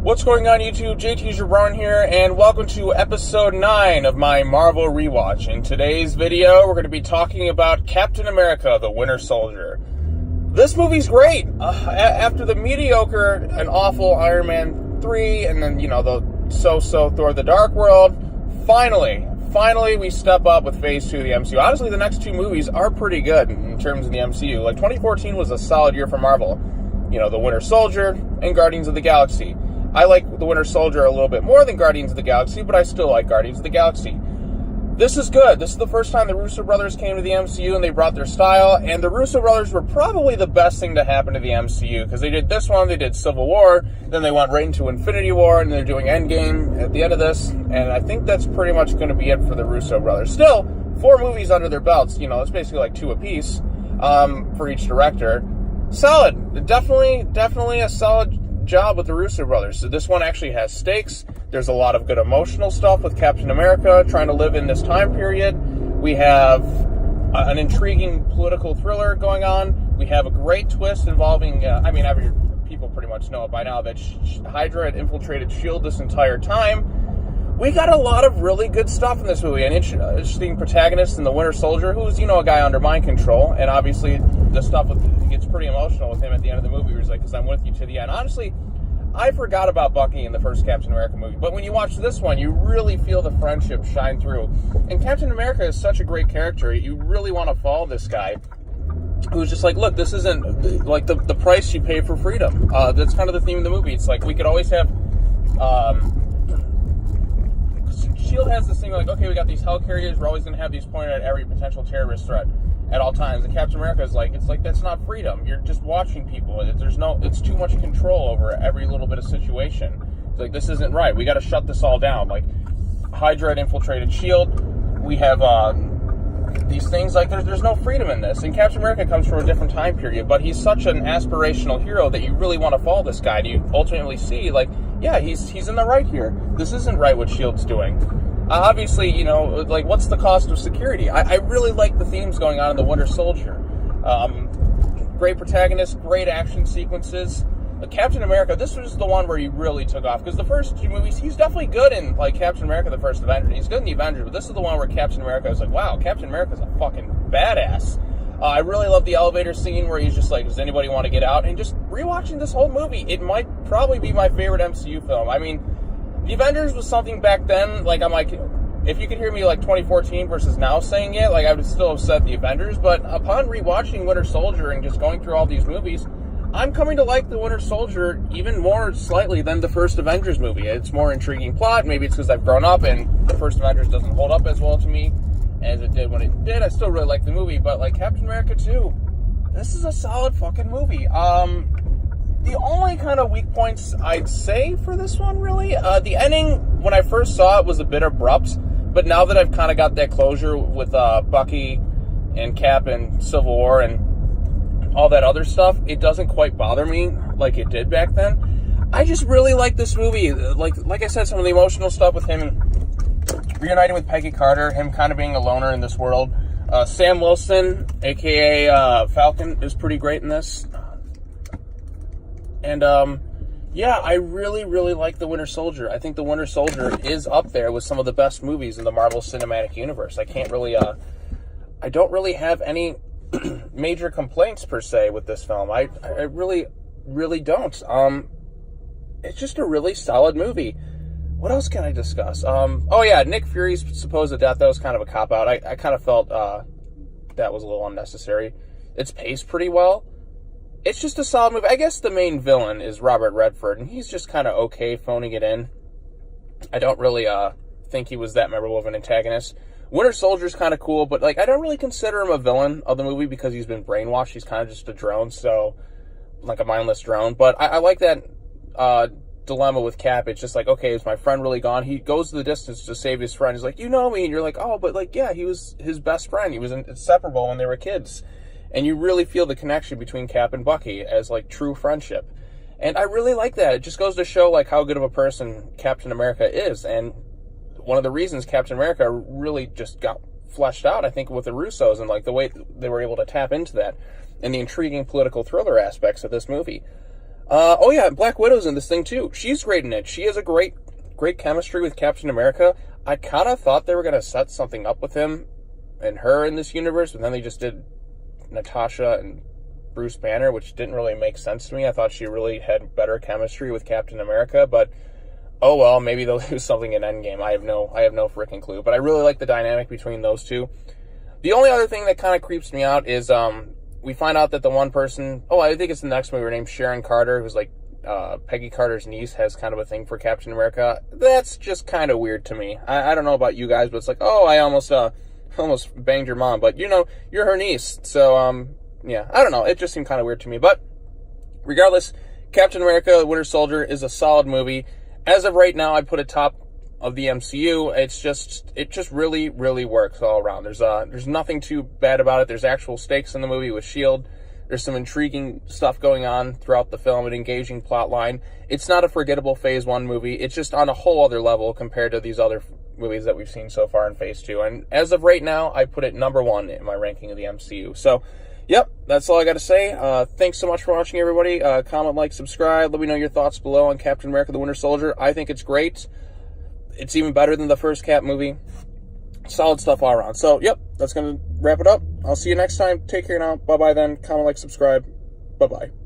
What's going on, YouTube? JT Jabron here, and welcome to episode 9 of my Marvel Rewatch. In today's video, we're going to be talking about Captain America, the Winter Soldier. This movie's great. After the mediocre and awful Iron Man 3, and then, the so-so Thor the Dark World, finally, we step up with Phase 2 of the MCU. Honestly, the next two movies are pretty good in terms of the MCU. 2014 was a solid year for Marvel. The Winter Soldier and Guardians of the Galaxy. I like The Winter Soldier a little bit more than Guardians of the Galaxy, but I still like Guardians of the Galaxy. This is good. This is the first time the Russo brothers came to the MCU and they brought their style, and the Russo brothers were probably the best thing to happen to the MCU, because they did this one, they did Civil War, then they went right into Infinity War, and they're doing Endgame at the end of this, and I think that's pretty much going to be it for the Russo brothers. Still, 4 movies under their belts, it's basically like 2 apiece for each director. Solid. Definitely a solid job with the Russo brothers. So this one actually has stakes. There's a lot of good emotional stuff with Captain America trying to live in this time period. We have an intriguing political thriller going on. We have a great twist involving, people pretty much know it by now, that Hydra had infiltrated S.H.I.E.L.D. this entire time. We got a lot of really good stuff in this movie. An interesting protagonist in the Winter Soldier, who's, a guy under mind control. And obviously, the stuff gets pretty emotional with him at the end of the movie, where he's like, because I'm with you to the end. Honestly, I forgot about Bucky in the first Captain America movie. But when you watch this one, you really feel the friendship shine through. And Captain America is such a great character. You really want to follow this guy, who's just like, look, this isn't like the price you pay for freedom. That's kind of the theme of the movie. It's like, we could always have... S.H.I.E.L.D. has this thing like, okay, we got these helicarriers, we're always going to have these pointed at every potential terrorist threat at all times. And Captain America is like, that's not freedom. You're just watching people. It's too much control over every little bit of situation. It's like, this isn't right. We got to shut this all down. Like, Hydra had infiltrated S.H.I.E.L.D. We have these things, like, there's no freedom in this. And Captain America comes from a different time period, but he's such an aspirational hero that you really want to follow this guy. And you ultimately see, like, yeah, he's in the right here. This isn't right what S.H.I.E.L.D.'s doing. Obviously, what's the cost of security? I really like the themes going on in The Winter Soldier. Great protagonist, great action sequences. Captain America, this was the one where he really took off, because the first 2 movies, he's definitely good in, Captain America, the first Avenger. He's good in the Avengers, but this is the one where Captain America is like, wow, Captain America's a fucking badass. I really love the elevator scene where he's just like, does anybody want to get out? And just rewatching this whole movie, it might probably be my favorite MCU film. I mean, The Avengers was something back then, I'm like, if you could hear me 2014 versus now saying it, I would still have said The Avengers, but upon rewatching Winter Soldier and just going through all these movies, I'm coming to like The Winter Soldier even more slightly than the first Avengers movie. It's more intriguing plot, maybe it's because I've grown up and the first Avengers doesn't hold up as well to me as it did when it did. I still really like the movie, but Captain America 2, this is a solid fucking movie. The only kind of weak points I'd say for this one, really, the ending, when I first saw it, was a bit abrupt, but now that I've kind of got that closure with Bucky and Cap and Civil War and all that other stuff, it doesn't quite bother me like it did back then. I just really like this movie. Like I said, some of the emotional stuff with him reuniting with Peggy Carter, him kind of being a loner in this world. Sam Wilson, a.k.a. Falcon, is pretty great in this. And, I really, really like The Winter Soldier. I think The Winter Soldier is up there with some of the best movies in the Marvel Cinematic Universe. I don't really have any major complaints, per se, with this film. I really, really don't. It's just a really solid movie. What else can I discuss? Nick Fury's supposed death, that was kind of a cop-out. I kind of felt that was a little unnecessary. It's paced pretty well. It's just a solid movie. I guess the main villain is Robert Redford, and he's just kind of okay phoning it in. I don't really think he was that memorable of an antagonist. Winter Soldier's kind of cool, but I don't really consider him a villain of the movie because he's been brainwashed. He's kind of just a drone, so a mindless drone. But I like that dilemma with Cap. It's just okay, is my friend really gone? He goes to the distance to save his friend. He's like, you know me, and you're like, oh, but yeah, he was his best friend. He was inseparable when they were kids. And you really feel the connection between Cap and Bucky as true friendship. And I really like that. It just goes to show how good of a person Captain America is. And one of the reasons Captain America really just got fleshed out, I think, with the Russos and the way they were able to tap into that and the intriguing political thriller aspects of this movie. Oh yeah, Black Widow's in this thing too. She's great in it. She has a great chemistry with Captain America. I kind of thought they were going to set something up with him and her in this universe, but then they just did Natasha and Bruce Banner, which didn't really make sense to me. I thought she really had better chemistry with Captain America, but oh well, maybe they'll do something in Endgame. I have no freaking clue. But I really like the dynamic between those two. The only other thing that kind of creeps me out is we find out that the one person, I think it's the next movie, her name's Sharon Carter, who's like Peggy Carter's niece, has kind of a thing for Captain America. That's just kind of weird to me. I don't know about you guys, but it's like, I almost banged your mom, but you're her niece. So yeah, I don't know. It just seemed kind of weird to me. But regardless, Captain America: Winter Soldier is a solid movie. As of right now, I'd put it top of the MCU. It just really, really works all around. There's nothing too bad about it. There's actual stakes in the movie with S.H.I.E.L.D. There's some intriguing stuff going on throughout the film, an engaging plot line. It's not a forgettable Phase 1 movie. It's just on a whole other level compared to these other movies that we've seen so far in Phase 2. And as of right now, I put it number 1 in my ranking of the MCU. So, yep, that's all I got to say. Thanks so much for watching, everybody. Comment, like, subscribe. Let me know your thoughts below on Captain America: The Winter Soldier. I think it's great. It's even better than the first Cap movie. Solid stuff all around. So, yep, that's going to wrap it up. I'll see you next time. Take care now. Bye-bye then. Comment, like, subscribe. Bye-bye.